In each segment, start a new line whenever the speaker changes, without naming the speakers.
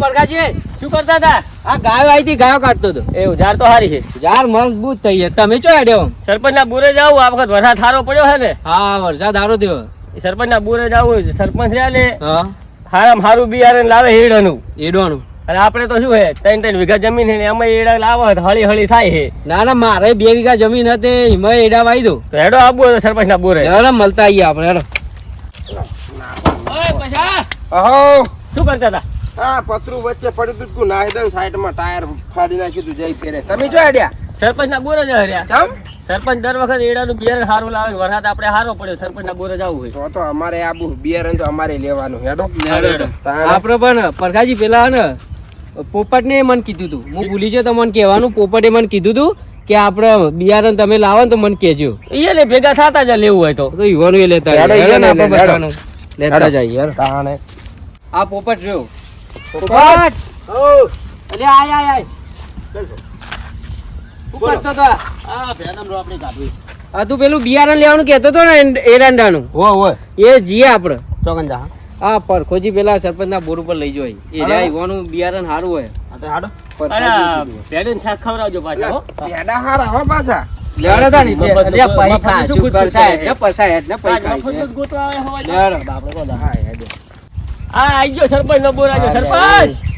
પડકાજી
શું કરતા હતા?
આ ગાયો આવી હતી, ગાયો કાઢતો હતો.
એવું ઝાડ તો હારી છે.
ઝાડ મજબૂત થઈ છે. તમે ચો હેડ્યો?
સરપંચ ના બોરે જાવ આ વખત વરસાદ સારો પડ્યો છે ને.
હા વરસાદ સારો થયો.
સરપંચ ના બોરે જાવું સરપંચ રહ્યા ને
હા
હારામ હારું બિયારણ લાવે હેડવાનું
એડવાનું.
અને આપણે તો શું હે 3 વીઘા જમીન છે ને એમાં એડા લાવો હળી હળી થાય છે.
ના ના મારે 2 વીઘા જમીન હતી એમાં એડા વાઈ દો.
તો હેડો આબુ સરપંચ ના બોરે.
હેડો મળતા આવીએ આપણે. હેડો.
ઓય પછા
અહો
શું કરતા હતા?
આ પતરું વચ્ચે પડ્યું તું નાહી દઉં સાઈડમાં ટાયર ફાડી નાખ્યું તું જઈ ફેરે. તમે જો આડ્યા
સરપંચ ના બોરે જ હર્યા.
ચમ
સરપંચ દર વખત એડાનું બિયારણ સારું લાવે વરસાદ આપણે સારો પડ્યો સરપંચ ના બોરે જવું હોય
તો અમારે આબુ બિયારણ તો અમારે લેવાનું. હેડો
આપણે પણ પરખાજી પેલા ને પોપટ ને મને કીધું તું, હું ભૂલી છે તો મને કહેવાનું. પોપટે મને કીધું તું કે આપણે બિયારણ તમે લાવો ને તો મને કહેજો.
એ ભેગા થતા જ લેવું હોય તો
ઈવાનું એ લેતા
હેડો,
જઈએ.
ઈવન
આપણે
હેડો.
બધાનું લેતા જઈએ. યાર
તાણે
આ પોપટ રહ્યો. પોપટ
ઓ
અલે આય આય આય. પોપટ તો
આ ભેનામ રો આપણે કાઢવી.
આ તું પેલું બિયારણ લેવાનું કહેતો હતો ને એરંડાનું,
હો
એ જીએ આપણે
ચોકન જા.
આ પરખોજી પેલા સરપંચ ના બોર ઉપર લઈ જાય. એ રહ્યા ઈવાનું બિયારણ સારું હોય.
હાડો
અરે ભેડન શાક ખવડાવજો પાછા હો.
પેડા હારા હો પાછા.
લેવડો તા ની
મફત
લે પૈ
મફત
ખા
શું
શું
ગુડ
કરસાય
છે?
ને પસાય ને પૈ
મફત જ
ખાય.
ગોતવા આવે હોય તો.
લેવડો આપણે તો
હા હેડો.
આ આઈ ગયો સરપંચ નો બોર આવ્યો. સરપંચ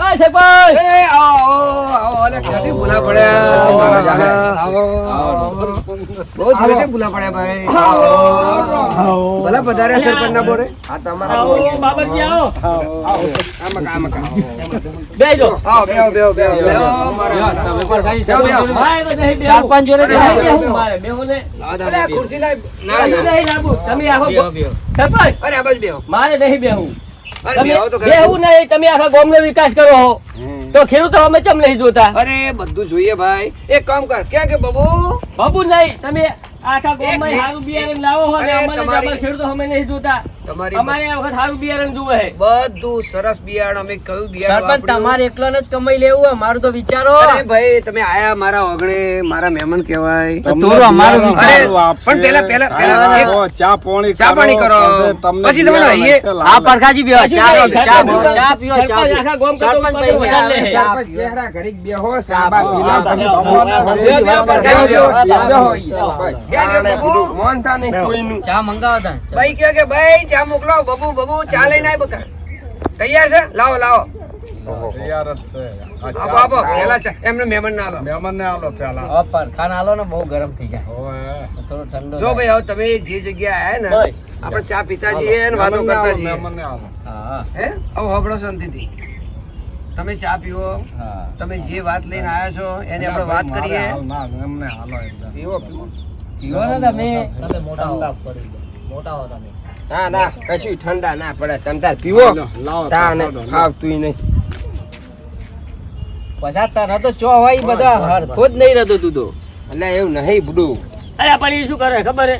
ઓય સરપંચ
એ આવો આવો ઓલે ક્યાંથી ભૂલા પડ્યા મારા વાલા. આવો બહુ દિવસે ભૂલા પડ્યા ભાઈ. આવો ભલા પધારે સરપંચ ના બોરે. આ તમારા
આવો બાબરજી આવો.
આમાં
બેજો
આવો બેહો બેહો બેહો બેહો મારા વાલા.
તમે પણ ખાઈ
બેહો, બેહો.
શકો.
મારે તો નહીં બેહવું.
ચાર પાંચ જોડે
મારે
બેહવું.
બેહવું મારે બેહવું ને.
અલે આ ખુરશી લાય.
ના,
નહીં
ના.
લાગુ. તમે આખો
બેહો, બેહો.
સરપંચ
અરે આ બાજુ બેહો.
મારે નહીં બેહવું.
અરે
તમે
બેહો તો ખરા.
બેહવું નહીં. તમે આખા ગામનો વિકાસ કરો હો તો ખેડૂતો અમે ચમ નહીં જોતા?
અરે બધું જોઈએ ભાઈ. એક કામ કર ક્યાં કે બબુ
બાબુ નહીં. તમે આખા ગામમાં
મિનિટ.
સારું બિયારણ લાવો હો ને
અરે
અમારે
તમારી-
ગામના ખેડૂતો અમે નહીં જોતા.
તમારી
અમારે આ વખત સારું બિયારણ જોવે છે.
બધું સરસ બિયારણ અમે કયું બિયારણ
સરપંચ
વાપર્યું?
તમારે એકલાને જ કમાઈ લેવું હોય. મારું તો વિચારો.
અરે ભાઈ તમે આયા મારા ઓગણે મારા મહેમાન કહેવાય.
થોડું અમારું
અરે
વિચારો.
પણ પેલા એક
ચા પાણી
ચા પાણી કરો. પછી તમે આવીએ.
આ પરખાજી બેહો.
પછી
ચા
નહીં,
પીઓ, ચા પીઓ,
સરપંચ
ચા પીઓ, ચા
સરપંચ આખા ગામ
પીઓ.
કરતો
સરપંચ
ઉત્પાદન
ભાઈ
વધારે લે.
ચા
સરપંચ
પીઓ.
ચહેરા ઘડીક બેહો,
ચા
સાબા
પીઓ.
પીલા.
ચા
બેહો,
પીઓ.
બેહો,
પરખાજી બેહો. ચા
બેહો.
પીઓ.
ક્યાં કે બબુ? મોહનતા નહીં કોઈનું.
ચા મંગાવો તા.
ભાઈ કહે કે ભાઈ ચા મોકલો. બબુ બબુ ચા લઈને આય બકા. તૈયાર છે? લાવો લાવો.
તૈયાર જ છે. આ
આપો
ચા
આપો પેલા ચા એમને મહેમાન ના આલો.
મહેમાનને આલો પેલા.
હવે પરખાને આલો ને બહુ ગરમ થઈ જાય.
ઓવે.
થોડો ઠંડો
જો
થાય.
ભાઈ હવે તમે જે જગ્યાએ આયા ને
ભાઈ.
આપણે ચા પીતા છીએ અને વાતો
મહેમાનને
કરતા
આલો,
છીએ.
મહેમાનને આલો.
હા
હે હવે હોબળો શાંતિથી. તમે ચા પીવો.
હા.
તમે જે વાત લઈને આયા છો એની આપણે વાત
મારે
કરીએ.
હાલ ના, એમને હાલો એકદમ.
પીવો પીવો.
પીવો ને તમે.
ઠંડા પડી જાય. મોટા હો તમે.
ના ના કશું ઠંડા ના પડે તમે તાર પીવો.
લાવો,
તા ને
લાવો, લાવો.
ખાવતું નહીં.
પછા તને તો ચો હોય ઈ બધા હરખો જ નહીં રહેતો તું તો.
એટલે એવું નહીં બુડું.
અરે પણ એ શું કરે ખબર હે?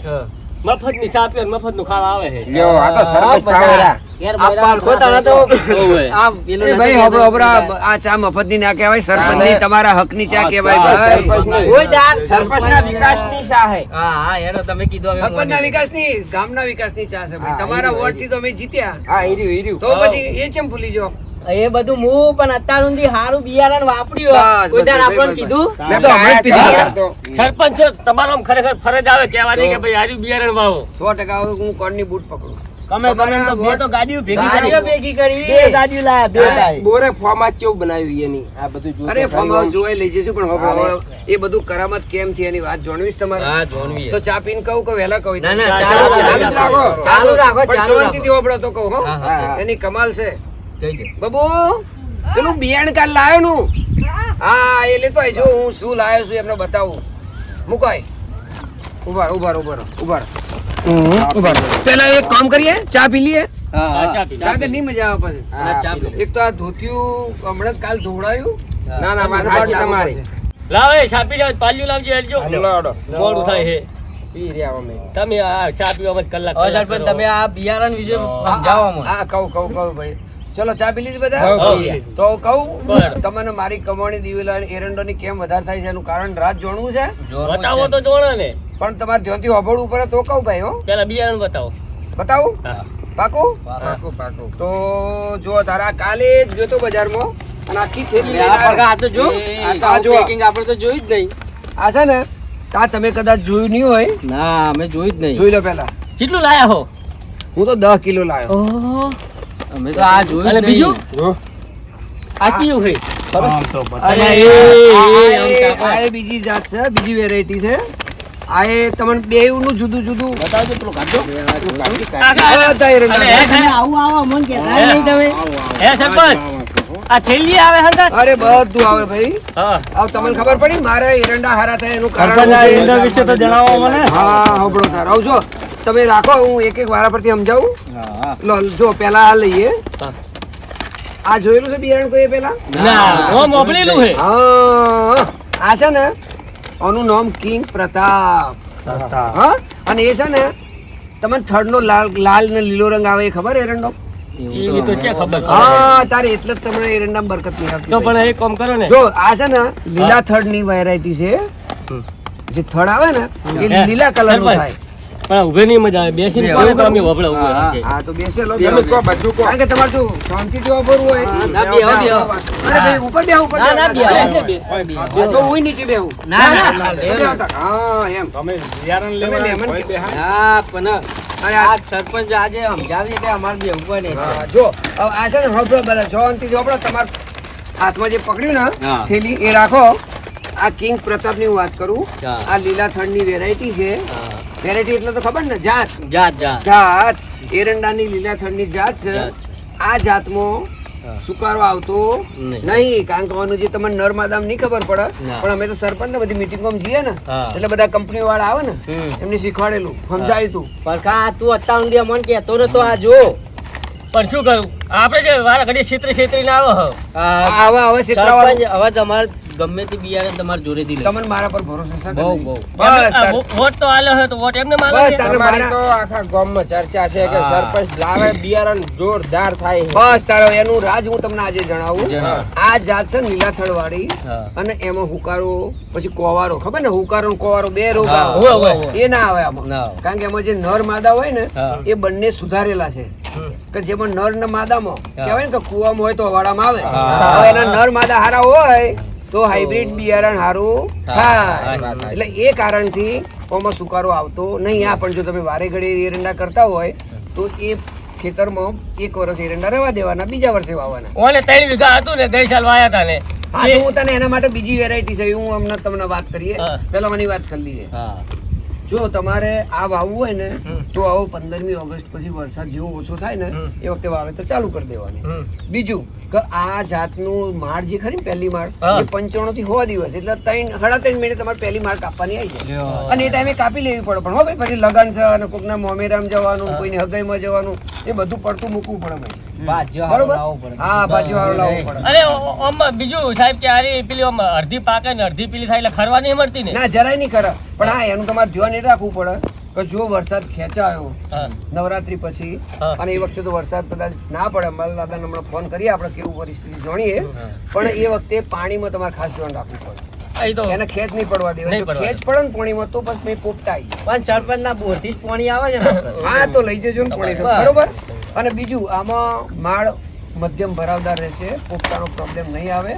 મફત ની ચા પીવે મફત નું ખાવા આવે છે.
લ્યો આ તો સરપંચ ખાવેરા.
આ પાલખો તને તો
ઓવે.
આ પેલું
એ ભાઈ હોબળો હોબળો આ ચા મફત ની ના કહેવાય સરપંચ ની તમારા હક ની ચા કહેવાય ભાઈ.
કોઈ દાન
સરપંચના વિકાસની ચા હે.
હા હા હેડો તમે કીધું હવે
સરપંચના વિકાસની ગામના વિકાસની ચા છે ભાઈ. તમારા વોર્ડ થી તો અમે જીત્યા.
હા, હીર્યું.
તો પછી એ ચમ ભૂલી જાઓ.
એ બધું હું પણ અત્યાર સુધી હારું બિયારણ વાપર્યું
બસ,
કોઈ
બસ,
દાન
બસ,
આપણને
બસ.
કીધું
મેં તો હમણાં જ પીધું.
સરપંચ છો, તમારો આમ ખરેખર ફરજ આવે કહેવાની કે ભાઈ હારી બિયારણ વાવો.
100% હવે હું કોણની બૂટ પકડું.
ગાડીઓ ભેગી કરી
બોરે ફોર્માટ કેવું બનાવ્યું એની આ બધું જોતો અરે ફોર્મ હાઉસ જોઈ લઈ જઈશું પણ હવે એ બધું કરામત કેમ છે એની વાત જાણવીશ તમારે
હા જોણવી
તો ચા પીને કહું કે વહેલા કહું
ના, ના,
ચાલુ
ચાલુ
રાખો
ચાલુ રાખો,
પણ
ચાલુ
શાંતિથી હોભળો તો કહું હો
હા, હા.
એની કમાલ છે
કહી દે.
બબુ પેલું બિયાણ કાલ લાયો નું હા એ લેતો આય જો હું શું લાયો છું એમને બતાવું મુકાય ઉભા રહો, ઉભા રહો, ઉભા રહો, ઉભા રહો. ઉભા રહો. પેલા એક કામ કરીએ ચા પી લઈએ
હા, હા.
ચા પી.
ચા કે નહીં મજા આવે પછી
ના, ચા પી લો.
એક તો આ ધોતિયું હમણાં જ કાલ ધોવડાયું
ના, ના,
મારે
સાચી
તમારી
લાવ એ છાપી જાવ પાલ્યું લાવજો હેડજો. મોડું થાય છે
પી રહ્યા અમે
તમે આ ચા પીવામાં જ કલાક
હવે સરપંચ તમે આ બિયારણ વિશે સમજાવો અમને.
હા કહું ભાઈ ચલો ચા પી લીધી બધા
હા, પી રહ્યા.
તો કહું
બરાબર.
તમને મારી કમાણી દિવેલા એરંડોની કેમ વધારે થાય છે એનું કારણ રાત જાણવું છે
જોરનું
બતાવો
છે.
તો જોણે ને
પણ તમારે ધ્યાનથી હોભળવું પડે તો કહું ભાઈ હો
પેલા બિયારણ બતાવો.
બતાવું
હા.
પાકું
પાકું પાકું
તો જો તારા કાલે જ ગયો તો બજારમાં અને આખી થેલી લઈને
આ
આવ્યો.
પરખા આ તો જો આ તો
આ જો.
packing આપણે તો જોયું જ નહીં.
આ છે ને આ તમે કદાચ જોયું નહીં હોય,
ના અમે જોયું જ નહીં.
જોઈ લો પેલા.
કેટલું લાયા હો
હું તો 10 કિલો લાવ્યો.
અમે તો આ જોયું
અને
જ
બીજું
નહીં.
આ ચિયું છે
આમ તો
અરે
એ,
આ એ બીજી જાત છે, બીજી વેરાયટી છે. આ એ તમને બેયનું જુદું જુદું
બતાવજો પેલું કાઢજો
બધા
અરે,
એરંડા છે.
હે સરપંચ આ થેલી આવે હંગાત
અરે બધું આવે ભાઈ.
હા
હવે તમને ખબર પડી મારે એરંડા હારા થાય એનું કારણ
સરપંચ, આ
શું છે?
એરંડા વિશે તો જણાવો મને.
હા હોબળો તાર આવજો તમે રાખો, હું એક એક વારા પરથી સમજાવું.
હા.
લો જો પેલા આ લઈએ.
હા.
આ જોયેલું છે બિયારણ કોઈ પેલા?
ના ઓ મોકલેલું છે
હા આ છે ને આનું નામ કિંગ પ્રતાપ. હા અને એ છે ને તમને થડ નો લાલ ને લીલો રંગ આવે એ ખબર એરંડો?
એવી તો છે ખબર
હા તારે એટલે જ તમને એરંડા બરકત નહીં આવતી
તો
ભાઈ.
પણ એક કામ કરો ને
જો આ છે ને લીલા થડ ની વેરાયટી છે. જે થડ આવે ને એ લીલા કલર નું
સરપંચ.
થાય.
પણ ઉભે નહીં મજા આવે બેસીને
બે
કોને
હવે
કામ વપડે ઉભે
હા,
રાખે.
હા તો બેસેલો
એમ જ કહો, બધું કહો.
કારણ કે તમારે જો શાંતિ જોવા ભરવું હોય.
ના, બે આવો, બે આવો.
અરે ભાઈ ઉપર બેહો, ઉપર
ના, ના,
બેહો.
બે આવો, બે.
હા, તો હુંય નીચે બેહું.
ના, ના, ના,
તો બેહતા. હા એમ
તમે બિયારણ લેવા
તમે મહેમાન
કોઈ બેહાય?
ના, પણ
અરે
આ
આ
સરપંચ આજે સમજાવીએ કે અમારે બે ઉપર નહીં.
હા, જો હવે આ છે ને હવે બધા શાંતિથી વાપરો. તમારા હાથમાં જે પકડ્યું ને
હા.
થેલી એ રાખો. આ કિંગ પ્રતાપ ની હું વાત કરું.
હા.
આ લીલા થડ ની વેરાયટી છે. વેરાયટી એટલે તો ખબર ને જાત
જાત જાત
જાત એરંડાની લીલા થડની જાત છે.
જાત.
આ જાતમાં
હા.
સુકારો આવતો
નહીં.
નહીં. કારણ કે આનું જે તમને નર માદામ નહીં ખબર પડે,
ના.
પણ અમે તો સરપંચ ને બધી મીટિંગમાં જઈએ ને
હા.
એટલે બધા કંપની વાળા આવે ને
હમ.
એમને શીખવાડેલું, સમજાયું તું.
પરખા તું અત્યાર સુધી અમને કહેતો નતો આ જો
પણ શું કરું આપણે જે વારા ઘડી છેતરી ને આવો હો.
આ
હવે
સરપંચ
શીખવાડવાનું.
હવે તમારે ગમે તે બિયારણ તમારે જોડેથી લે.
તમને મારા પર ભરોસો છે કે
બહુ,
નહીં?
બહુ.
બસ
આ
તાર.
વોટ તો આલ્યો હોય તો વોટ એમને માલો
બસ
છે.
તારે
અમારી તો
મારા
આખા ગામમાં ચર્ચા છે કે
હા.
સરપંચ લાવે બિયારણ જોરદાર થાય છે.
બસ તારો એનું રાજ હું તમને આજે જણાવું.
જણાવો.
આ જાત છે લીલાથળ વાળી
હા.
અને એમાં હુકારો પછી કોવારો, ખબર ને હુકારો ને કોવારો બે રોગ
હા.
આવે.
હોય, હોય.
એ ના આવે આમાં.
ના આવે.
કારણ કે એમાં જે નર માદા હોય ને
હા.
એ બંને સુધારેલા છે. કે જેમાં નર ને માદામાં
હા.
કહેવાય ને કે કુવામાં હોય તો અવાડામાં આવે.
હા.
હવે એના નર માદા હારા હોય તો હાઇબ્રિડ બિયારણ હારું થાય.
હા.
એટલે એ કારણથી આમાં સુકારો આવતો નહીં. આ પણ જો તમે વારે ઘડી એરંડા કરતા હોય તો એ ખેતરમાં એક વર્ષ એરંડા રહેવા દેવાના, બીજા વર્ષે વાવવાના.
ઓલે 3 વીઘા હતું ને ગઈ સાલ વાયા હતા ને
હા તો હું તને એના માટે બીજી વેરાયટી છે હું હમણાં તમને વાત કરીએ.
હા.
પેલા મને વાત કરી લઈએ.
હા.
જો તમારે આ વાવવું હોય ને
હમ.
તો આવો 15મી ઓગસ્ટ પછી વરસાદ જેવો ઓછો થાય ને
હમ.
એ વખતે વાવેતર ચાલુ કરી દેવાની.
હમ.
બીજું કે આ જાતનું માળ જે ખરી ને પહેલી માળ
હા.
એ 95 થી 100 દિવસ એટલે 3.5 મહિને તમારે પહેલી માળ કાપવાની આવી જાય. અને એ ટાઈમે કાપી લેવી પડે. પણ હો ભાઈ પછી લગન છે અને કોકના મોમેરામ જવાનું, કોઈની હગાઈમાં જવાનું, એ બધું પડતું મૂકવું પડે ભાઈ.
ભાજ્યો હારો
બરોબર?
લાવવો પડે.
હા બાજુ વાળો લાવવો પડે.
અરે આમ બીજું સાહેબ કે આરી પેલી આમ અડધી પાકે ને અડધી પેલી થાય એટલે ખરવા નહીં મળતી ને
ના જરાય નહીં કરે. પણ હા એનું તમારે ધ્યાન એ રાખવું પડે કે જો વરસાદ ખેંચાયો
હા.
નવરાત્રી પછી
હા.
અને એ વખતે તો વરસાદ કદાચ ના પડે, મારા દાદાને હમણાં ફોન કરીએ આપણે કેવું પરિસ્થિતિ જાણીએ. પણ એ વખતે પાણીમાં તમારે ખાસ ધ્યાન રાખવું પડે.
એ તો
એને ખેંચ નહીં પડવા દેવા.
નહીં
જો
પડવા
ખેંચ પડે ને પાણીમાં તો પછી મેં પોપટા આવી જાય.
પણ સરપંચના બોરથી જ પાણી આવે છે ને આપણે.
હા તો લઈ જજો ને પાણી તો. બરોબર. અને બીજું આમાં માળ મધ્યમ ભરાવદાર રહેશે, પોપટાનો પ્રોબ્લેમ નહીં આવે.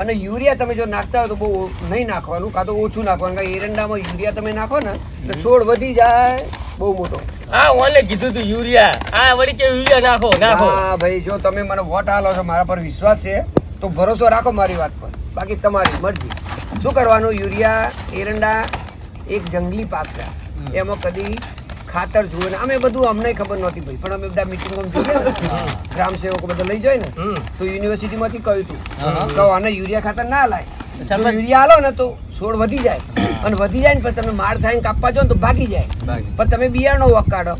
અને યુરિયા તમે જો નાખતા હોય તો બહુ નહીં નાખવાનું, કાં તો ઓછું નાખવાનું. કારણ કે એરંડામાં યુરિયા તમે નાખો ને તો છોડ વધી જાય બહુ મોટો.
હા ઓલે કીધું તું યુરિયા આ વળી કે યુરિયા નાખો નાખો
હા ભાઈ જો તમે મને વોટ આલો છો, મારા પર વિશ્વાસ છે તો ભરોસો રાખો મારી વાત પર. બાકી તમારી મરજી. શું કરવાનું? યુરિયા એરંડા એક જંગલી પાક છે, એમાં કદી ખાતર જુએ ને અમે બધું અમને ખબર નહોતી ભાઈ, પણ અમે બધા મિટિંગમાં જોઈએ ને ગ્રામ સેવકો બધા લઈ જાય ને
હમ.
તો યુનિવર્સિટીમાંથી કહ્યું હતું
હા.
તો આને યુરિયા ખાતર ના લાય. જો
સરપંચ.
યુરિયા આલો ને તો છોડ વધી જાય અને વધી જાય ને પછી તમે માર થાય ને કાપવા જાઓ ને તો ભાગી જાય.
બાકી.
પણ તમે બિયારણનો વક કાઢો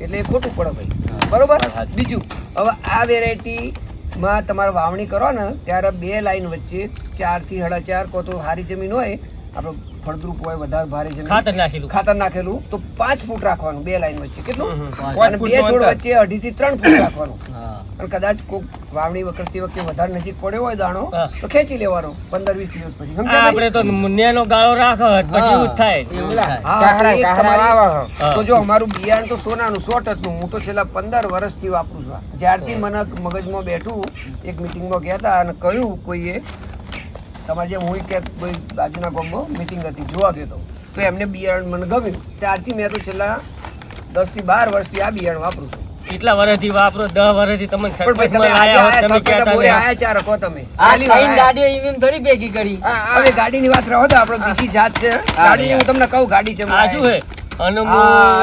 એટલે એ ખોટું પડે ભાઈ. બરોબર. બીજું હવે આ વેરાયટીમાં તમારે વાવણી કરો ને ત્યારે 2 લાઈન વચ્ચે 4 થી 4.5 કો તો સારી જમીન હોય આપણે ફળદ્રુપ હોય વધારે ભારે છે
ખાતર નાખેલું.
ખાતર નાખેલું તો 5 ફૂટ રાખવાનું 2 લાઈન વચ્ચે કેટલું
પાંચ
અને 2
ફૂટનું
છોડ
અંતર.
વચ્ચે 2.5 થી 3 ફૂટ રાખવાનું
હા.
અને કદાચ કોક વાવણી કરતી વખતે વધારે નજીક પડ્યો હોય દાણો
હા.
તો ખેંચી લેવાનો 15-20 દિવસ પછી
આ
સમજ્યા
આપણે તો નેનો ગાળો રાખો પછી એવું જ થાય. એવું થાય.
હા,
કાહડા
તો એક
કાહડા
તમારી-
વાવવાનો.
તો જો અમારું બિયારણ તો સોનાનું 100% હું તો છેલ્લા 15 વર્ષથી વાપરું છું આ. જ્યારથી મને મગજમાં બેઠું એક મિટિંગમાં ગયા હતા અને કહ્યું કોઈએ તમારે જેમ હું કે કોઈ બાજુના ગામમાં મિટિંગ હતી જોવા ગયો હતો તો એમને બિયારણ મને ગમ્યું ત્યારથી મેં તો છેલ્લા 10 થી 12 વર્ષથી આ બિયારણ વાપરું છું
કેટલા વર્ષથી વાપરો 10 વર્ષથી તમને
પણ ભાઈ
સરપંચમાં
તમે આજે
લાયા હોત,
આયા
તમે
સૌથી
કહેતા
બોરે
નહીં.
આયા ચાર કહો તમે
આ
ખાલી વાર
ખાઈને
આયા.
ગાડી even થોડી ભેગી કરી
હવે ગાડીની વાત રહો તો આપણે બીજી જાત છે ગાડીની હું તમને કહું ગાડી છે
આ શું હે
આ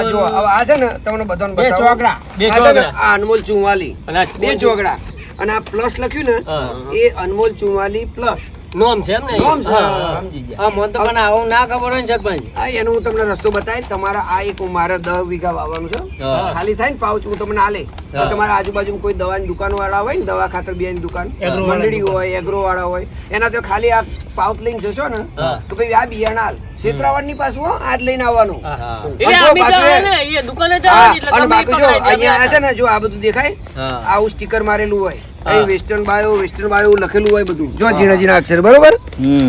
જો
અનમોલ
હવે આ છે ને તમને બધાને
બે
બતાવું.
ચોકડા.
બે
આ છે ને,
ચોકડા.
આ અનમોલ ચુમ્માલી
અને આ
બે ચોકડા અને આ પ્લસ લખ્યું ને
હા.
એ અનમોલ ચુમ્માલી પ્લસ
નોમ છે એમ ને
નોમ છે.
હા.
સમજી ગયા.
હા મને તો પણ આવું ના ખબર હોય ને સરપંચ
હા એનો હું તમને રસ્તો બતાવીશ તમારા આ એક મારે 10 વીઘા વાવવાનું છે
હા.
ખાલી થાય ને પાઉચ હું તમને આલે તો તમારા આજુબાજુમાં કોઈ દવાની દુકાન વાળા હોય ને દવા ખાતર બિયાની દુકાન
એગ્રો વાળા
મંડળી હોય એગ્રો વાળા હોય એના તો ખાલી આ પાઉચ લઈને જશો ને
હા.
તો ભાઈ આ બિયારણ હાલ ક્ષેત્રાવળની પાછું હો, આ જ લઈને આવવાનું
હા.
હા.
એટલે
જો
અમે
પાછું
જવાનું
એ-
ને, એ દુકાને
હા,
જવાનું એટલે
અને
તમે
બાકી જો
પકડાઈ
અહીંયા આ
જાય.
છે ને જો આ બધું દેખાય
હા.
આવું સ્ટીકર મારેલું હોય
હા.
અહીં વેસ્ટર્ન બાયો લખેલું હોય બધું જો ઝીણા ઝીણા અક્ષર બરોબર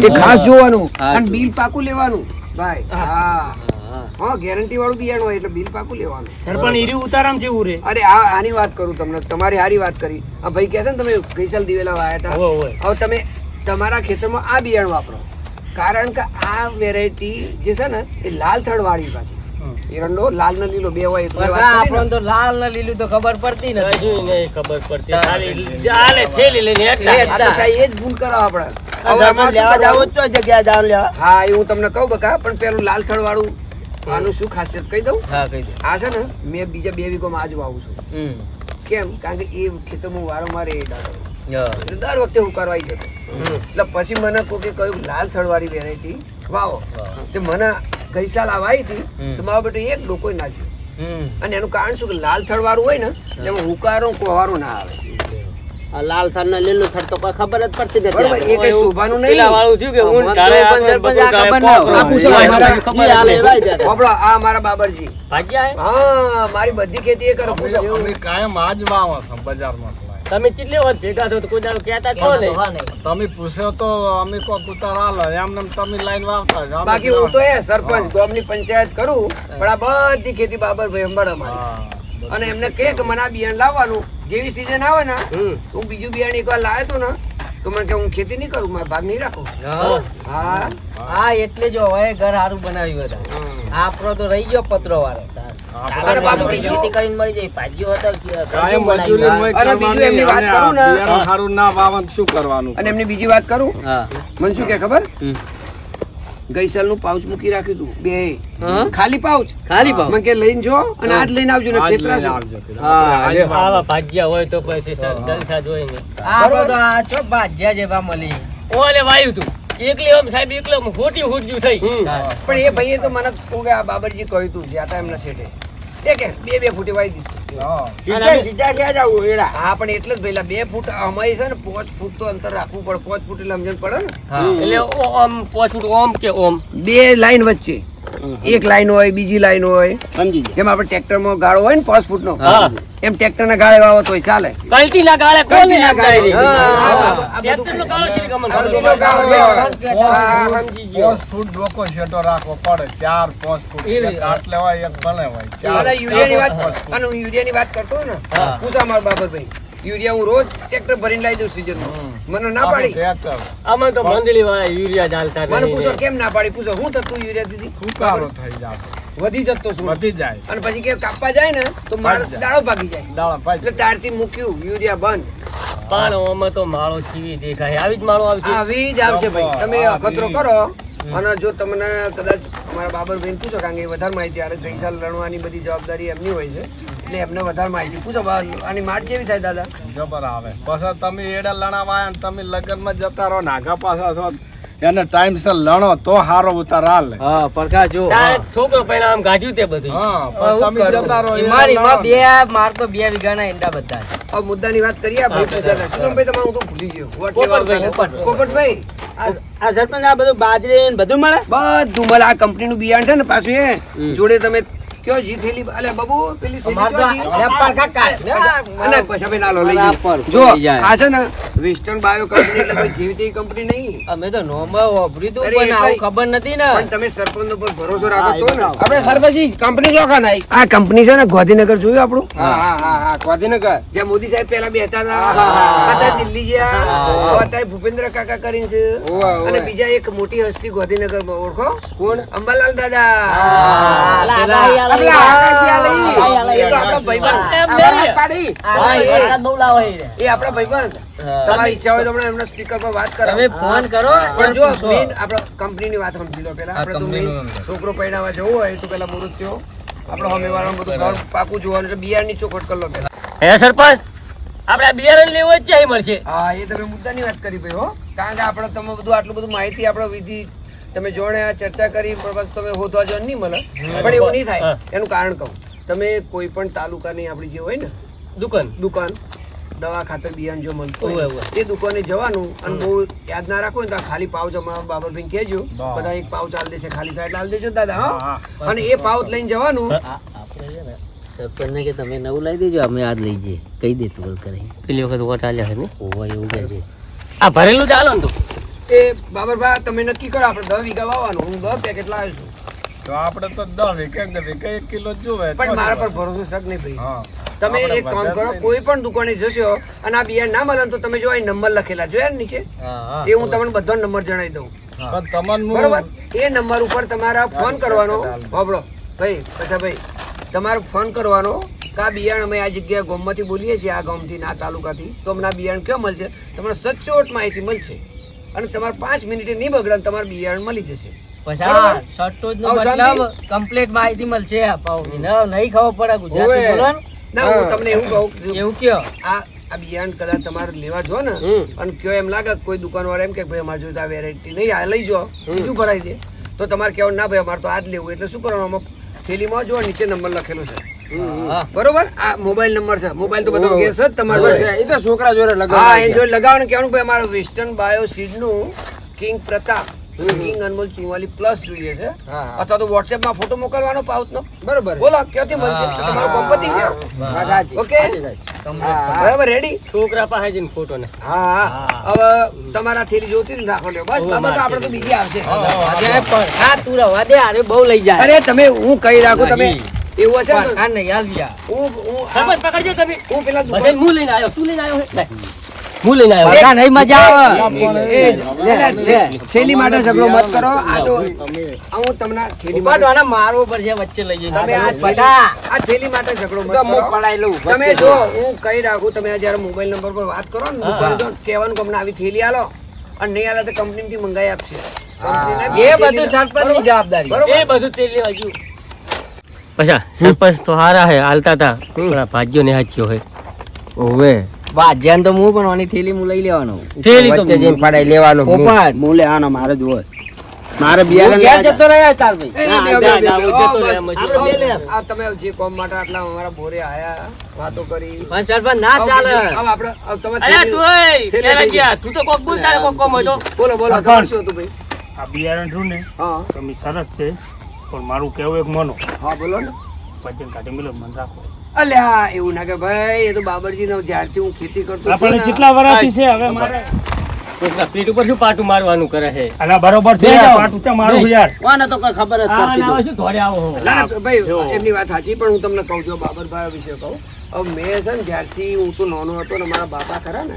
એ ખાસ જોવાનું
હા,
અને
જો.
બિલ પાકું લેવાનું ભાઈ હા
હા.
હા ગેરંટી વાળું બિયારણ હોય એટલે બિલ પાકું લેવાનું
સરપંચ ઈરી ઉતારામ જેવું રે
અરે આની વાત કરું તમને તમારી હારી વાત કરી આ ભાઈ કહે છે ને તમે ગઈ સાલ દિવેલા વાયા
હોય,
હતા
હોય.
હવે તમે તમારા ખેતરમાં આ બિયારણ વાપરો કારણ કે આ વેરાયટી જે છે ને એ લાલ થડ વાળી પાછી એરંડો લાલ ને લીલો બે હોય એટલે વાત કરી
આપણને
ને.
તો લાલ ને લીલું તો ખબર પડતી નથી
કશું નહીં ખબર પડતી ખાલી ચાલે થેલી લઈને હેઠતા.
આ તો કાંઈ એ જ ભૂલ કરો આપણે હવે આમાં શું
લેવા જાવ
કરવાનું?
તો જગ્યા જાવ લેવા
હા એ હું તમને કહું બકા પણ પેલું લાલ થડ વાળું આનું શું ખાસિયત કહી દઉં
હા કહી દે
આ છે ને મેં બીજા 2 વીઘોમાં આજ વાવું છું
હમ.
કેમ કારણ કે એ ખેતરમાં વારંવાર એ ડાળો
હા.
એટલે દર વખતે હું કરવા આવી જતો એટલે પછી મને કોકે કહ્યું લાલ થડવાળી વેરાયટી વાવો તે મને ગઈ સાલ આ વાવી હતી તો મારા બેટો એક ડોકોય નાખ્યું
હમ.
અને એનું કારણ શું કે લાલ થડવાળું હોય ને એમાં હુકારો કોવારો ના આવે
આ લાલ થર ને લીલું થર તો કોઈ ખબર જ પડતી
બરોબર
નથી
એ કઈ શોભાનું
પેલા
નહીં
વાળું થયું કે ઊંટ
મને તો
ઢાળે
પણ
આપણે
સરપંચ
બધું
આ ખબર
ઢાળે
ના
પોકળો.
આ પૂછો
હોય,
અમારા-
ખબર
જી હાલે
જ નહીં.
વાઈ જાય
બાપડો આ મારા બાબરજી
ભાગ્યા હે?
હા મારી બધી ખેતી એ કરો પૂછો
અમે કાયમ આજ વાવો છો બજારમાં લાય.
તમે કેટલી વાર ભેગા થો તો કોઈ દાડો કહેતા છો ને
તમે પૂછ્યો તો અમે કોક ઉતાર આલો એમને તમે લાઈન વાવતા જાઓ.
બાકી હું તો એ સરપંચ ગામની પંચાયત કરું પણ આ બધી ખેતી બાબરભાઈ અંબાડા મારી
હા.
અને એમને કહે કે મને આ બિયારણ લાવવાનું જેવી સીઝન આવે ને હું બીજું બિયારણ એકવાર લાવ્યો તો ને તો મને કે હું ખેતી નહીં કરું મારે ભાગ નહીં રાખું
હા.
હા
હા એટલે જો હવે ઘર સારું બનાવ્યું હતા આપણો તો રહી ગયો પત્રો વાળો
અને પાછું બીજું
કરીને મળી જાય ભાજીઓ હતો
કાયમ મજૂરી મોય
અને બીજું
કરવાની
એમની વાત
અને આ
કરું ને-
બિયારણ સારું ના વાવન શું કરવાનું
અને એમની બીજી વાત કરું
હા
મને શું કે ખબર
હમ.
ગઈ સાલનું પાઉચ મૂકી રાખ્યું તું બે
હા?
ખાલી પાઉચ
ખાલી ભાવ
મને કે લઈને જો અને આજ લઈને આવજો ને
આજ લઈને
છેતરાશો.
આવજો કે
હા,
આજ વાવો.
આવા ભાગ્યા હોય તો પછી જલસા જ હોય ને
આપણો તો આ ચો ભાજ્યા જેવા મળી
ઓલે વાયું તું એકલી આમ સાહેબ એકલો આમ ખોટી હુજ્જુ થઈ
પણ એ ભાઈએ તો મને કહું કે આ બાબરજી કહ્યું તું જ્યાં હતા એમના શેઠે એ કે બે ફૂટી વાઈ દીધું
હા.
જીજા ક્યાં જાવું એડા
હા પણ એટલે જ ભાઈ 2 ફૂટ અમારી છે ને 5 ફૂટ તો અંતર રાખવું પડે 5 ફૂટ એટલે સમજણ પડે ને
એટલે આમ પોછું ઓમ કે ઓમ
2 લાઈન વચ્ચે એક લાઈન હોય બીજી લાઈન હોય
સમજી જાય
જેમ આપણે ટ્રેક્ટરમાં ગાળો હોય ને 5 ફૂટનો
હા.
એમ ટ્રેક્ટરના ગાળે વાવો તોય ચાલે
કલ્ટી ના ગાળે કોને
કલ્ટીના ગાળે.
ગાળી?
હા,
હા.
આ બધું
ટ્રેક્ટરનો ગાળો છે કે અમને
આ
ખબર
બધું ગાળો
પડે.
લેવાનો.
સમજી ગયો.
5 ફૂટ ડોકો શેટો રાખવો પડે 4 5 ફૂટ
એ
એક આટલે હોય એક બને હોય ચાર.
અને યુરિયાની વાત
પાંચ ફૂટ.
અને હું યુરિયાની વાત કરતો ને પૂછા મારા બાબરભાઈ યુરિયા હું રોજ ટ્રેક્ટર ભરીને લાવી દઉં સીઝનમાં મને ના પાડી
ટ્રેક્ટર
આમાં તો મંડળી વાળા યુરિયા ચાલતા
મને પૂછો
નહીં.
કેમ ના પાડી પૂછો હું થતું યુરિયા દીધી
ફૂકારો થઈ જાય
વધી જતો છું
વધી જાય
અને પછી કે કાપવા જાય ને તો મારો
ભાગી જાય.
દાડો ભાગી જાય
દાડા
એટલે
ભાઈ
ત્યારથી મૂક્યું યુરિયા બંધ
પણ આમાં તો માળો ચીવી દેખાય આવી જ માળો આવશે
આવી જ આવશે ભાઈ તમે
હા,
અખતરો
ઈ.
કરો અને જો તમને કદાચ અમારા બાબરભાઈ પૂછો કારણ કે એ વધારે માહિતી આવે ગઈ સાલ લણવાની બધી જવાબદારી એમની હોય છે એટલે એમને વધારે માહિતી પૂછો આની માટ કેવી થાય દાદા
જબર આવે પછી તમે એડા લણાવાયા ને તમે લગ્નમાં જતા રહો નાગા પાછા છો એને ટાઈમસર લણો તો હારો ઉતાર હાલે.
હા પરખા જો
તારે છોકરો પહેલા આમ ગાંઠ્યું તે બધું
હા
હું
પણ તમે
કરું?
જતા રહો એને
મારી માં
લણો.
માર તો 2 વીઘાના ઈંડા બધા છે.
હવે મુદ્દાની વાત કરીએ ભાઈ પૂછ્યા હતા. શિવમભાઈ તમારું તો ભૂલી ગયો.
પોપટભાઈ,
પોપટભાઈ
આ સરપંચ આ બધું બાજરી ને બધું મળે?
બધું મળે. આ કંપનીનું બિયારણ છે ને પાછું એ જોડે તમે કયો જી થેલી અલે બાબુ પેલી થેલી
અમાર તો
કયો જી?
અરે પરખા કાઢ ને.
અને પછી ભાઈ ના લો લઈ
આ
જઈએ.
પર
જો
લઈ જાય.
આ છે ને વેસ્ટર્ન બાયો કંપની એટલે કોઈ જેવી તેવી કંપની નહીં.
અમે તો નોમાં વાપર્યું તું
અરે
પણ આવું
એટલે-
ખબર નથી ને.
પણ તમે સરપંચ ઉપર ભરોસો રાખો તો ને.
આપણે સરપંચી કંપની જો ખાના
આ કંપની છે ને ગાંધીનગર જોયું આપણું
હા ગાંધીનગર
જ્યાં મોદી સાહેબ પેલા બેઠા હતા
હા.
અત્યારે દિલ્હી જ્યાં અત્યારે ભૂપેન્દ્ર કાકા કરીને છે અને બીજા એક મોટી હસ્તી ગાંધીનગર માં ઓળખો
કોણ?
અંબાલાલ દાદા
પેલા-
એ તો આપણા ભાઈબંધ.
એમ નહીં.
હા, એ
બહુ લાવે છે.
એ આપણા ભાઈબંધ. તમારી ઈચ્છા હોય તો હમણાં એમના સ્પીકર પર વાત કરો.
તમે ફોન કરો
પણ જો
પૂછો.
મેઇન આપણા કંપનીની વાત સમજી લો પેલા.
હા,
આપણે તો
કંપનીનું
main છોકરો પરણાવવા જવું હોય તો પેલા મુહૂર્ત થયો આપણે સામેવાળાનું બધું ઘર પાકું જોવાનું એટલે બિયારણની ચોખવટ કરી લો પેલા.
હે સરપંચ આપણે આ બિયારણ લેવું જ છે મળશે.
હા એ તમે મુદ્દાની વાત કરી ભાઈ હો. કારણ કે આપણે તમે બધું આટલું બધું માહિતી આપણે વિધિ તમે જોડે આ ચર્ચા કરી પણ પછી તમે હોતવા જો નહીં મળે પણ એવું નહીં થાય. એનું કારણ કહું તમે કોઈ પણ તાલુકાની આપણી જે હોય ને દુકાન દવા ખાતર બિયારણ જો મળતું હોય
ઓવે,
એ દુકાને જવાનું અને બહુ યાદ ના રાખો ને તો આ ખાલી પાઉચ અમારા બાબરભાઈ કહેજો બધા એક પાઉચ આલ દેશે ખાલી થાય એટલે આલ દેજો દાદા હા અને એ પાઉચ લઈને જવાનું
સરપંચ ને કે તમે નવું લાવી દેજો અમે આજ લઈ જઈએ કહી દે તું કરી
પેલી વખત વોટ આલ્યા છે ને
ઓવા એવું કહે છે
આ ભરેલું ચાલો ને તું
એ બાબરભાઈ તમે નક્કી કરો આપણે 10 વીઘા વાવવાનું હું 10 પેકેટ લાવ્યો છું
તો આપણે તો 10 વીઘે ને વીઘે 1 કિલો જ જોવે
પણ મારા પર ભરોસો શક નહીં ભાઈ
હા
તમે એક કામ કરો કોઈ પણ દુકાને જશો અને આ બિયારણ ના મળે ને તો તમે જો અહીં નંબર લખેલા જોયા ને નીચે એ હું તમને બધો નંબર જણાવી દઉં
પણ તમને
બરોબર એ નંબર ઉપર તમારા ફોન કરવાનો હોબળો ભાઈ પછી ભાઈ તમારે ફોન કરવાનો કે આ બિયારણ અમે આ જગ્યાએ ગામમાંથી બોલીએ છીએ આ ગામથી ને આ તાલુકાથી તો અમને આ બિયારણ કેમ મળશે તમને સચોટ માહિતી મળશે અને તમારે 5 મિનિટે નહીં બગડે અને તમારે બિયારણ મળી જશે
પછી
બરોબર?
આ શર્ટો જ નો
આવું
મતલબ કમ્પ્લીટ માહિતી મળશે આ પાઉની. નહીં ખબર પડે ગુજરાતી બોલો ને.
ના હું તમને એવું કહું
એવું કયો
આ બિયારણ કદાચ તમારે લેવા જો ને અને કયો એમ લાગે કે કોઈ દુકાનવાળા એમ કે ભાઈ અમારે જોઈતા વેરાયટી નહીં આ લઈ જાઓ બીજું ભરાઈ દે તો તમારે કહેવાનું ના ભાઈ અમારે તો આ જ લેવું એટલે શું કરવાનું આમાં થેલીમાં જો નીચે નંબર લખેલો છે બરોબર આ મોબાઈલ નંબર છે મોબાઈલ તો બધો ઘેર છે જ તમારો
એ તો છોકરા જોડે
હા એ જોડે લગાવવાનું કહેવાનું ભાઈ અમારું વેસ્ટર્ન બાયો સીડ નું કિંગ પ્રતાપ કિંગ અનમોલ 44 પ્લસ જોઈએ છે અથવા તો વોટ્સએપ માં ફોટો મોકલવાનો પાઉચ નો બરોબર બોલો ક્યાંથી મળશે તો તમારું કંપની છે ઓકે બરાબર રેડી
છોકરા પાસે જઈને ફોટો ને
હા હવે તમારા થેલી જોતી જ રાખો લ્યો બસ બરાબર આપણે તો બીજી આવશે
હા તું રવા દે અરે બહુ લઈ જાય
અરે તમે હું કહી રાખું તમે એવું હશે ને
પરખા નહીં આલ્યા.
હું
સરપંચ પકડજો તમે
હું પેલા
બધા હું લઈને આવ્યો તું લઈને આવ્યો હે? હું લઈને આવ્યો
પરખા નહીં મજા આવે
થેલી માટે ઝઘડો મત કરો આ તો હું તમને થેલી માટે
ઉપાડવાના મારવો પડશે વચ્ચે લઈ જઈને.
તમે આ
પછા
આ થેલી માટે ઝઘડો મત
તો હું
કરો
પડાઈ લઉં
તમે જો હું કહી રાખું તમે જયારે મોબાઈલ નંબર પર વાત કરો ને દુકાને જો કહેવાનું કે અમને આવી થેલી આલો અને નહીં આલે તો કંપનીમાંથી મંગાઈ આપશે કંપનીને
એ બધું સરપંચની જવાબદારી.
બરોબર?
એ બધું તેલ લેવા ગયું પછા સરપંચ તો હારા હે હાલતા હતા પણ આ ભાજ્યો ને હાચ્યો હે
ઓવે વાજ્યાન તો હું પણ આની થેલી હું લઈ લેવાનો
થેલી તો
વચ્ચે જઈને પડાઈ લેવાનો પોપટ
મૂલે આનો મારે જ હોય મારે
હું
બિયારણ
ક્યાં
લાવતા.
જતો રહ્યો તાર ભાઈ
એ
ના,
બે, બે,
ના,
બે,
ના,
બે.
હું જતો
બસ.
રહ્યો એમ જ.
આપણે બે લે. આ તમે જે કોમ માટે આટલા અમારા બોરે આયા વાતો કરી
પણ સરપંચ ના ચાલે
હવે આપણે હવે તમે
અરે તું
થેલી-
એ પેલા ગયા તું તો કોક બોલ તારે કોક કોમ હોય તો
બોલો બોલો તમારું શું હતું ભાઈ
આ બિયારણ છું ને
હા
તમે સરસ છે પણ મારું કેવું એક માનો
હા બોલો ને
વચન કાઢી મિલો મન રાખો
અલ્યા એવું ના કે ભાઈ એ તો બાબરજી નો જ્યારથી હું ખેતી કરતો છું
આપણે
ને,
કેટલા વર્ષથી છે હવે
અમારે
કોકના પીઠ ઉપર શું પાટું મારવાનું કરે છે
અલા બરોબર છે આ પાટું છે મારું યાર
કોને તો કઈ ખબર જ
આ
પડતી
ના
નથી.
શું ધોડે આવો હો.
ના ના ભાઈ એમની વાત સાચી પણ હું તમને કહું છું બાબરભાઈ વિશે કહું હવે મેં છે ને જ્યારથી હું તો નાનો હતો ને મારા બાપા ખરા ને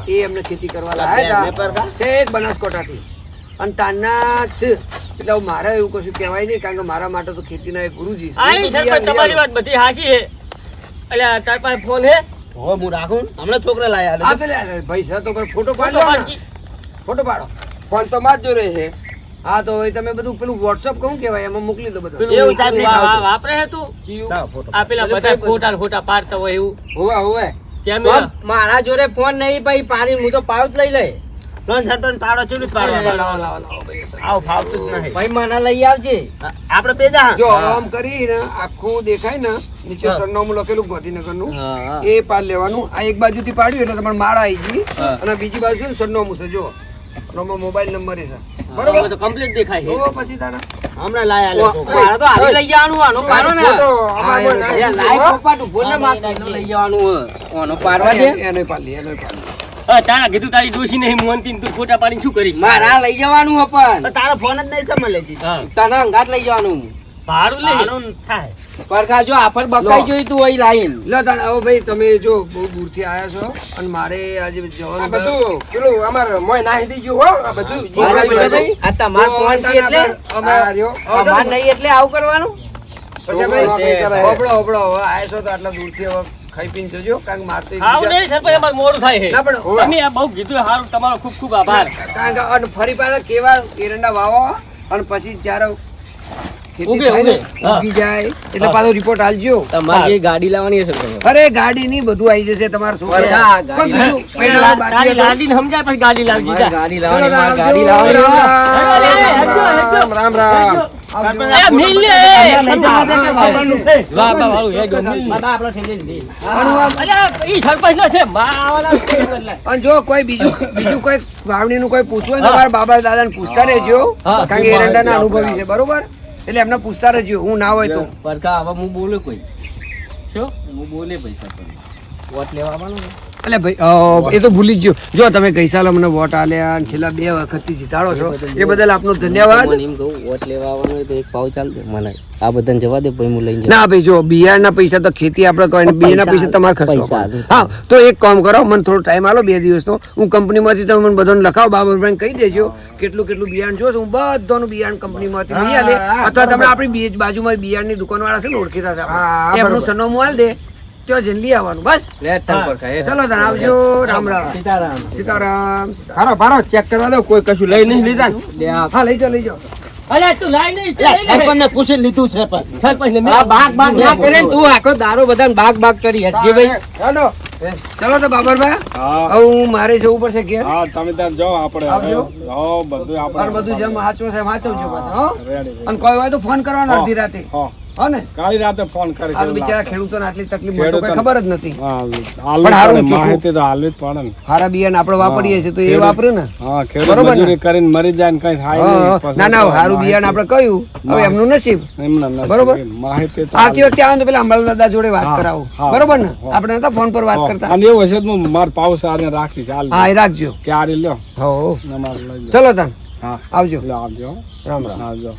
એ એમને ખેતી કરવા લાયા હતા છેક બનાસકાંઠાથી અને તાના છે એટલે હવે મારે એવું કશું કહેવાય નહીં કારણ કે મારા માટે તો ખેતીના એક ગુરુજી છે.
આ સરપંચ તમારી વાત બધી હાચી છે એટલે તાર પાસે ફોન હે
હવે હું રાખું ને? હમણાં છોકરા લાયા
હા તો લે, ભાઈ સર તો ભાઈ ફોટો
ફોટો
પાડો ને.
પાડજી.
ફોટો પાડો ફોન તો માં જ જોડે છે હા તો હવે તમે બધું પેલું વોટ્સઅપ કહું કેવાય એમાં મોકલી દો બધું
એવું ટાઈપ નહીં ખાવતો.
વાપરે હે તું
લાવો ફોટો.
આ પેલા બધા ખોટા ને ખોટા પાડતા હોય એવું
હોવે હોવે
કેમેરા
મારા જોડે ફોન નહીં ભાઈ પાણી હું તો પાઉચ લઈ લે
લોન સરપંચ પાડો ચૂડી જ પાડવાનો.
લાવો લાવો લાવો ભાઈ સર.
આવું ફાવતું જ નહીં.
ભાઈ મને લઈ આવજે.
આપણે પેજા
જો આમ કરીને આખું દેખાય ને નીચે સરનામું લખેલું ગાંધીનગરનું
હા.
એ પાડ લેવાનું. આ એક બાજુથી પાડ્યું એટલે તમારે માળા આવી ગઈ અને બીજી બાજુ છે ને સરનામું છે જો આમાં મોબાઈલ નંબર છે બરોબર
તો કમ્પ્લીટ દેખાય છે.
તો પછી તારા
હમણાં લાયા લે
મારે તો હાલી લઈ જવાનું આનો પાડો ને
હા,
યાર, લાઈવ પોપટ ઉભો ને માર લઈ જવાનું હે. આનો પાડવા છે
એને પાડ લે એને પાડ લે.
તારા કીધું તારી ડોશી નહીં મોનતી તું ખોટા પાડીને શું કરીશ
મારા લઈ જવાનું હે પણ
તો તારો ફોન જ નહીં સમજ લેજી.
તને અંગાત લઈ જવાનું
ભાડું લે
ભાડું થાય.
પરખા જો આફર બકાઈ જોઈ તું અહીં લાઈન
લો તાણ આવો ભાઈ તમે જો બહુ દૂરથી આયા છો અને મારે આજે જવાનું પેલું અમાર મોય નાહી દીધું હો આ બધું
આ તમાર ફોન છે એટલે અમાર નહીં એટલે આવું કરવાનું
પછી ભાઈ હોબળો હોબળો હવે આયા છો તો આટલા દૂરથી હવે ખાઈ પીને જજો કારણ કે મારે તો એક
આવું નહીં સરપંચ અમારે મોડું થાય છે
ના પણ
તમે આ બહુ કીધું સારું તમારો ખૂબ ખૂબ આભાર
કારણ કે અને ફરી પાછા કેવા એરંડા વાવો અને પછી જ્યારે ખેતી
ઉગે,
થાય ને,
ઉગે. હા.
ઉગી જાય એટલે પાછો રિપોર્ટ આલજો
તમારે જે ગાડી લાવવાની હશે સરપંચ.
અરે ગાડી ની બધું આવી જશે તમારા
હા,
છોકરા
ગાડી.
કોઈ બીજું પહેરવાનું બાકી
તારી
હતું?
લાડીને સમજાય પછી ગાડી લાવજી
મારે
જા.
ગાડી
ચલો
લાવવાની મારે
આવજો.
ગાડી લાવવાની
રામ,
એ મિલ લે. વાહ, વાહ, વાહ, એ જો મિલ.
બાબા આપણો ઠેલી લીધી.
આનું આમ-
અલ્યા, ઈ સરપંચ નો છે માવાના
અને જો કોઈ બીજું કોઈ વાવણીનું કોઈ પૂછવું હોય તો તમારા બાબા દાદાને પૂછતા રહેજો
હા.
કારણ કે એરંડાના અનુભવી છે બરોબર એટલે એમને પૂછતા રહેજો હું ના હોય તો
પરખા હવે હું બોલે કોઈ
શું
હું બોલે પૈસા પર વોટ લેવા આવવાનું ને.
એટલે ભાઈ એ તો ભૂલી જ ગયો જો તમે ગઈ સાલ અમને વોટ આલ્યા અને છેલ્લા 2 વખતથી જીતાડો છો એ બદલ આપનો ધન્યવાદ
મને એમ કહું વોટ લેવા આવવાનું હોય તો એક ભાવ ચાલ દે મને આ બધાને જવા દે પછી હું લઈને જાઉં.
ના ભાઈ જો બિયારના પૈસા તો ખેતી આપણે કોઈ બિયારના પૈસા તમારે ખર્ચવા
પૈસા.
પડે. હા તો એક કામ કરો મને થોડો ટાઈમ આલો 2 દિવસનો હું કંપનીમાંથી તમે મને બધાને લખાવો બાબરભાઈને કહી દેજો કેટલું કેટલું બિયારણ જોશે હું બધાનું બિયારણ કંપનીમાંથી લઈ આલે અથવા તમે આપણી બાજુમાં બિયારણની દુકાનવાળા છે ને ઓળખીતા છે આપણે. એમનું સરનામું આલ દે ત્યાં જઈને લઈ આવવાનું બસ
લે તમ પરખા એ
ચલો તાણ આવજો રામ રામ
સીતારામ
સીતારામ
હારો ભારો ચેક કરવા દો કોઈ કશું લઈ નહીં લીધા ને?
લે આ
હા લઈ જાઓ
અલ્યા તું લાઈ નહીં
સરપંચને પૂછી લીધું છે પણ
સરપંચ ને
આ બાગ બાગ ના કરે ને તું આખો દારો બધાને બાગ બાગ કરી હટજે ભાઈ
હેલો
ચલો તો બાબરભાઈ
હા
હવે હું મારે જવું પડશે ઘેર
હા તમે ત્યાં જાઓ આપણે
આવજો.
હો બધું
અને
આપણે
બધું જેમ વાંચવો છે વાંચવજો પાછા હો
રેડી
અને કોઈ હોય તો ફોન કરવાનો અડધી રાતે
હા
હો ને
કાલી રાતે ફોન કરે
આ તો બિચારા ખેડૂતોને આટલી તકલીફ મને તો કોઈ ખબર જ નથી
હાલવી
પણ હારું
પડે,
ચોખ્ખું.
માહિતી તો હાલવી જ પડે ને
હારા બિયારણ આપણે વાપરીએ છીએ તો એ વાપર્યું ને
હા ખેડૂત
બરોબર ને?
મજૂરી કરીને મરી જાય ને કઈ થાય
હા,
નહીં
હા.
પછી
ના ના
તો
હારું બિયારણ આપણે કહ્યું હવે એમનું નસીબ
એમને નથી.
બરોબર.
માહિતી તો
આવતી વખતે આવે તો પેલા અંબાલાલ દાદા જોડે વાત
હા,
કરાવું
હા.
બરોબર ને આપણે નતા ફોન પર વાત કરતા
અને એવું હશે તો હું માર પાઉસ આને રાખીશ હાલ
હા એ રાખજો
ક્યારે લ્યો
હો
અમારે લઈ લો
ચલો તાન
હા
આવજો
લ્યો આવજો
રામ રામ
આવજો